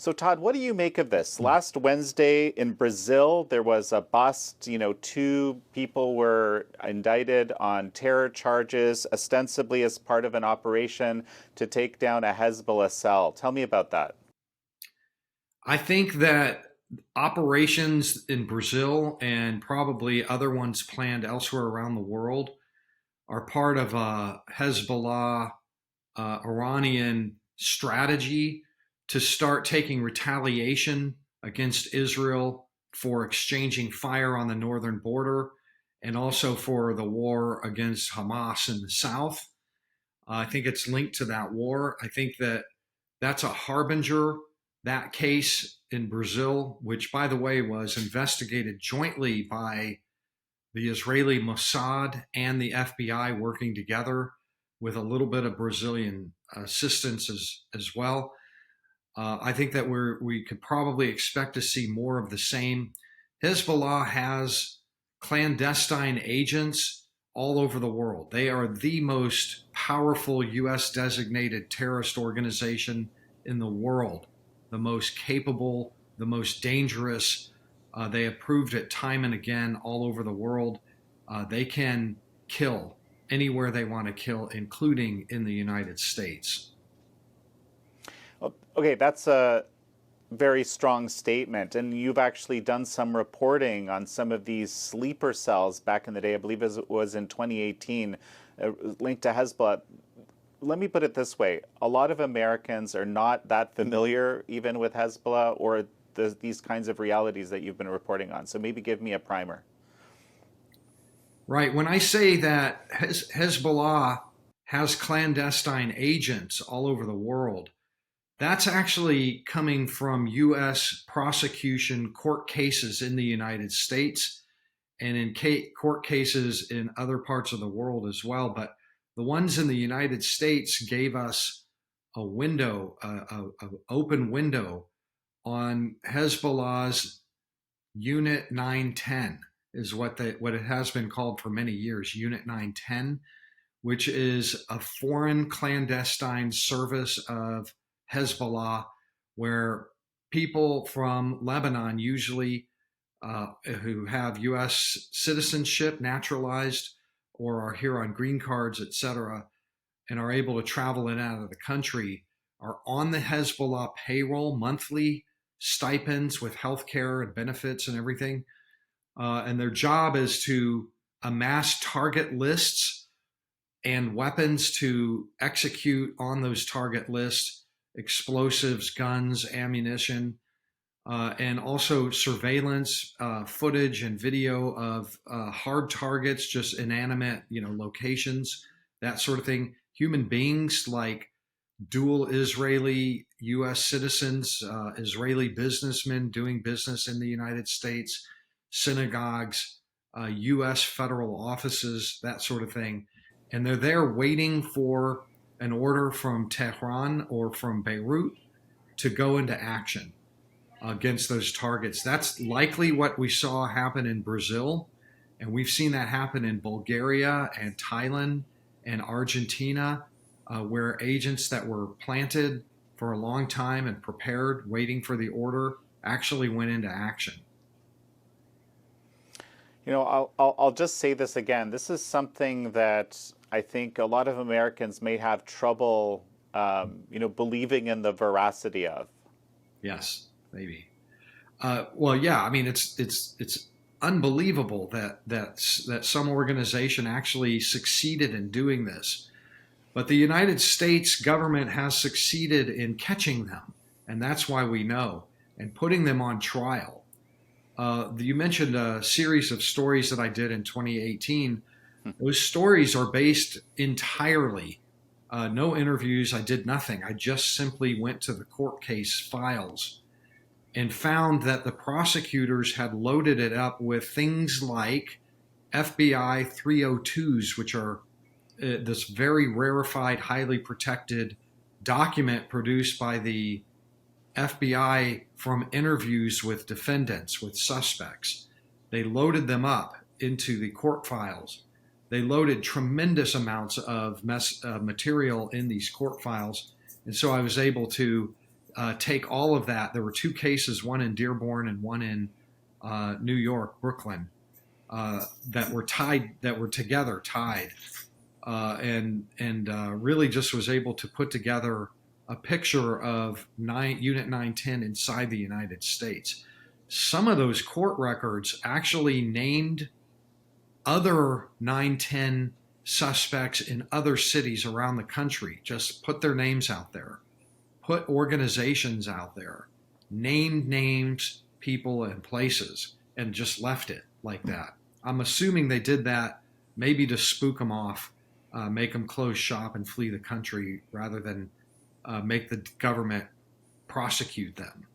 So, Todd, what do you make of this? Last Wednesday in Brazil, there was a bust. Two people were indicted on terror charges, ostensibly as part of an operation to take down a Hezbollah cell. Tell me about that. I think that operations in Brazil and probably other ones planned elsewhere around the world are part of a Hezbollah Iranian strategy to start taking retaliation against Israel for exchanging fire on the northern border and also for the war against Hamas in the south. I think it's linked to that war. I think that that's a harbinger. That case in Brazil, which by the way was investigated jointly by the Israeli Mossad and the FBI working together with a little bit of Brazilian assistance as well. I think that we could probably expect to see more of the same. Hezbollah has clandestine agents all over the world. They are the most powerful U.S. designated terrorist organization in the world, the most capable, the most dangerous. They have proved it time and again all over the world. They can kill anywhere they want to kill, including in the United States. Okay, that's a very strong statement. And you've actually done some reporting on some of these sleeper cells back in the day. I believe it was in 2018, linked to Hezbollah. Let me put it this way. A lot of Americans are not that familiar even with Hezbollah or these kinds of realities that you've been reporting on. So maybe give me a primer. Right. When I say that Hezbollah has clandestine agents all over the world, that's actually coming from U.S. prosecution court cases in the United States and in court cases in other parts of the world as well. But the ones in the United States gave us a window, an open window on Hezbollah's Unit 910 is what it has been called for many years, Unit 910, which is a foreign clandestine service of Hezbollah, where people from Lebanon, usually who have U.S. citizenship, naturalized, or are here on green cards, etc., and are able to travel in and out of the country, are on the Hezbollah payroll, monthly stipends with health care and benefits and everything. And their job is to amass target lists and weapons to execute on those target lists, explosives, guns, ammunition, and also surveillance footage and video of hard targets, just inanimate, locations, that sort of thing. Human beings like dual Israeli U.S. citizens, Israeli businessmen doing business in the United States, synagogues, U.S. federal offices, that sort of thing. And they're there waiting for an order from Tehran or from Beirut to go into action against those targets. That's likely what we saw happen in Brazil. And we've seen that happen in Bulgaria and Thailand and Argentina, where agents that were planted for a long time and prepared, waiting for the order, actually went into action. I'll just say this again. This is something that I think a lot of Americans may have trouble, believing in the veracity of. Yes, maybe. Well, yeah. I mean, it's unbelievable that some organization actually succeeded in doing this. But the United States government has succeeded in catching them, and that's why we know, and putting them on trial. You mentioned a series of stories that I did in 2018. Those stories are based entirely, no interviews, I did nothing. I just simply went to the court case files and found that the prosecutors had loaded it up with things like FBI 302s, which are this very rarefied, highly protected document produced by the FBI from interviews with defendants, with suspects. They loaded them up into the court files. They loaded tremendous amounts of material in these court files. And so I was able to take all of that. There were two cases, one in Dearborn and one in New York, Brooklyn, that were together, tied, and really just was able to put together a picture of Unit 910 inside the United States. Some of those court records actually named other 910 suspects in other cities around the country, just put their names out there, put organizations out there, named names, people, and places, and just left it like that. I'm assuming they did that maybe to spook them off, make them close shop and flee the country rather than make the government prosecute them.